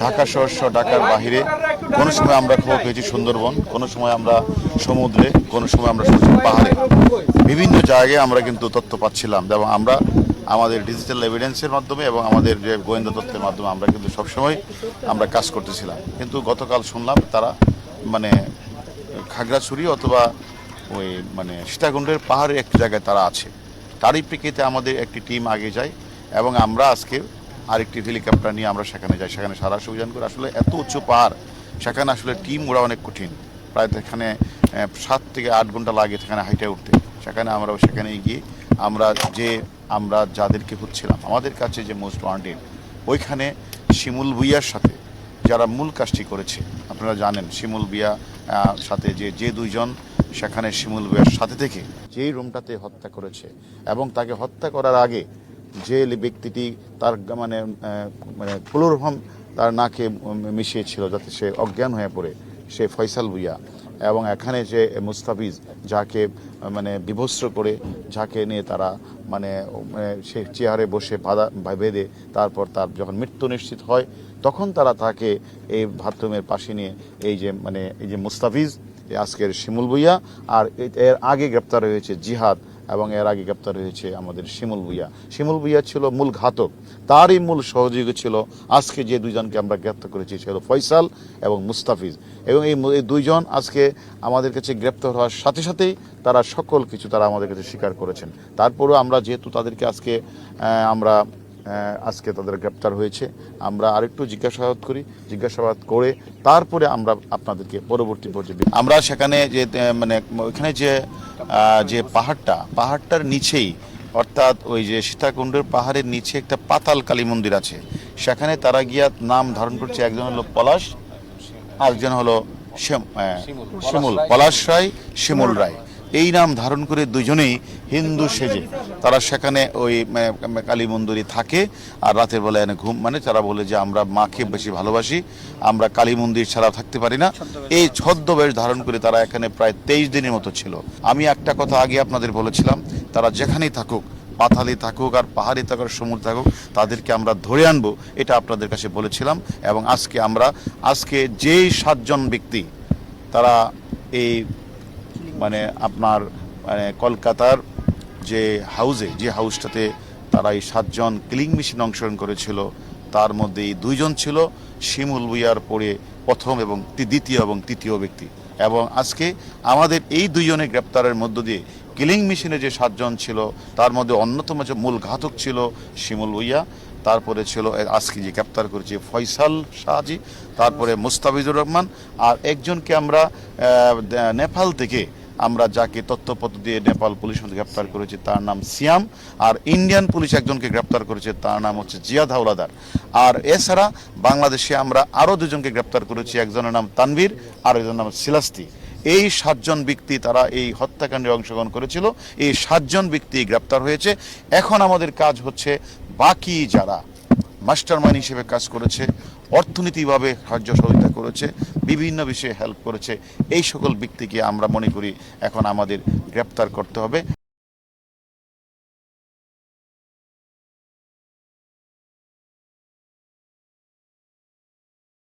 ঢাকা শহর, ঢাকার বাহিরে, কোনো সময় আমরা খবর পেয়েছি সুন্দরবন, কোনো সময় আমরা সমুদ্রে, কোনো সময় আমরা পাহাড়ে, বিভিন্ন জায়গায় আমরা কিন্তু তথ্য পাচ্ছিলাম। এবং আমরা আমাদের ডিজিটাল এভিডেন্সের মাধ্যমে এবং আমাদের যে গোয়েন্দা তথ্যের মাধ্যমে আমরা কিন্তু সবসময় আমরা কাজ করতেছিলাম। কিন্তু গতকাল শুনলাম তারা মানে খাগড়াছড়ি অথবা ওই সীতাকুণ্ডের পাহাড়ের একটি জায়গায় তারা আছে। তারই প্রেক্ষিতে আমাদের একটি টিম আগে যায় এবং আমরা আজকে আরেকটি হেলিকপ্টার নিয়ে আমরা সেখানে যাই। সেখানে সারা অভিযান করে। আসলে এত উঁচু পাহাড়, সেখানে আসলে টিম ওরা অনেক কঠিন। প্রায় এখানে 7 থেকে 8 ঘন্টা লাগে সেখানে হাইটে উঠতে। সেখানে গিয়ে আমরা যাদেরকে খুঁজছিলাম, আমাদের কাছে যে মোস্ট ওয়ান্টেড, ওইখানে শিমুল ভুইয়ার সাথে যারা মূল কাজটি করেছে, আপনারা জানেন শিমুল ভুইয়া সাথে যে দুইজন সেখানে শিমুল ভুইয়ার সাথে থেকে যেই রুমটাতে হত্যা করেছে এবং তাকে হত্যা করার আগে যে ব্যক্তিটি তার ক্লোরোফর্ম তার নাকে মিশিয়েছিল যাতে সে অজ্ঞান হয়ে পড়ে, সে ফয়সাল ভুইয়া। এবং এখানে যে মুস্তাফিজ, যাকে বিভস্ত্র করে, যাকে নিয়ে তারা সে চেয়ারে বসে বেঁধে তারপর তার যখন মৃত্যু নিশ্চিত হয় তখন তারা তাকে এই বাথরুমের পাশে নিয়ে এই যে মুস্তাফিজ, আজকের শিমুল ভুইয়া, আর এর আগে গ্রেপ্তার হয়েছে জিহাদ এবং এর আগে গ্রেপ্তার হয়েছে আমাদের শিমুল ভুইয়া। শিমুল ভুইয়া ছিল মূল ঘাতক, তারই মূল সহযোগী ছিল আজকে যে দুইজনকে আমরা গ্রেপ্তার করেছি, সে হলো ফয়সাল এবং মুস্তাফিজ। এবং এই দুইজন আজকে আমাদের কাছে গ্রেপ্তার হওয়ার সাথে সাথেই তারা সকল কিছু তারা আমাদের কাছে স্বীকার করেছেন। তারপরেও আমরা যেহেতু তাদেরকে আজকে তাদের গ্রেপ্তার হয়েছে, আমরা আরেকটু জিজ্ঞাসাবাদ করে তারপরে আমরা আপনাদেরকে পরবর্তী পর্যায়ে আমরা সেখানে যে ওইখানে যে পাহাড়টার নিচেই, অর্থাৎ ওই যে সীতাকুণ্ডের পাহাড়ের নিচে একটা পাতাল কালী মন্দির আছে। সেখানে তারা গিয়া নাম ধারণ করছে, একজন হলো পলাশ, আরেকজন হলো শিমুল, পলাশ রায়, শিমুল রায়। এই নাম ধারণ করে দুজনেই হিন্দু সেজে তারা সেখানে ওই কালী মন্দিরে থাকে। আর রাতের বেলা এনে তারা বলে যে আমরা মাকে বেশি ভালোবাসি, আমরা কালী মন্দির ছাড়া থাকতে পারি না। এই ছদ্মবেশ ধারণ করে তারা এখানে প্রায় 23 দিনের মতো ছিল। আমি একটা কথা আগে আপনাদের বলেছিলাম, তারা যেখানেই থাকুক, পাতালে থাকুক আর পাহাড়ে থাকুক, সমুদ্র থাকুক, তাদেরকে আমরা ধরে আনবো, এটা আপনাদের কাছে বলেছিলাম। এবং আজকে যেই 7 জন ব্যক্তি তারা এই আপনার কলকাতার যে হাউসটাতে তারা এই 7 জন কিলিং মেশিন অংশগ্রহণ করেছিল, তার মধ্যে এই 2 জন ছিল শিমুল ভুইয়ার পরে প্রথম এবং দ্বিতীয় এবং তৃতীয় ব্যক্তি। এবং আজকে আমাদের এই 2 জনের গ্রেপ্তারের মধ্য দিয়ে কিলিং মেশিনে যে 7 জন ছিল তার মধ্যে অন্যতম যে মূল ঘাতক ছিল শিমুল ভুইয়া, তারপরে ছিল আজকে যে গ্রেপ্তার করেছে ফয়সাল শাহজি, তারপরে মুস্তাফিজুর রহমান, আর একজনকে আমরা নেপাল থেকে আমরা যাকে তথ্যপত্র দিয়ে নেপাল পুলিশ গ্রেপ্তার করেছে তার নাম সিয়াম, আর ইন্ডিয়ান পুলিশ একজনকে গ্রেপ্তার করেছে তার নাম হচ্ছে জিয়াদ হাওলাদার। আর এছাড়া বাংলাদেশে আমরা আরও 2 জনকে গ্রেপ্তার করেছি, একজনের নাম তানভীর আর একজনের নাম সিলাস্তি। এই 7 জন ব্যক্তি তারা এই হত্যাকাণ্ডে অংশগ্রহণ করেছিল। এই 7 জন ব্যক্তি গ্রেপ্তার হয়েছে। এখন আমাদের কাজ হচ্ছে বাকি যারা মাস্টার মাইন্ড হিসেবে কাজ করেছে, অর্থনীতিভাবে সাহায্য সহযোগিতা করেছে, বিভিন্ন বিষয়ে হেল্প করেছে, এই সকল ব্যক্তিকে আমরা মনে করি এখন আমাদের গ্রেপ্তার করতে হবে।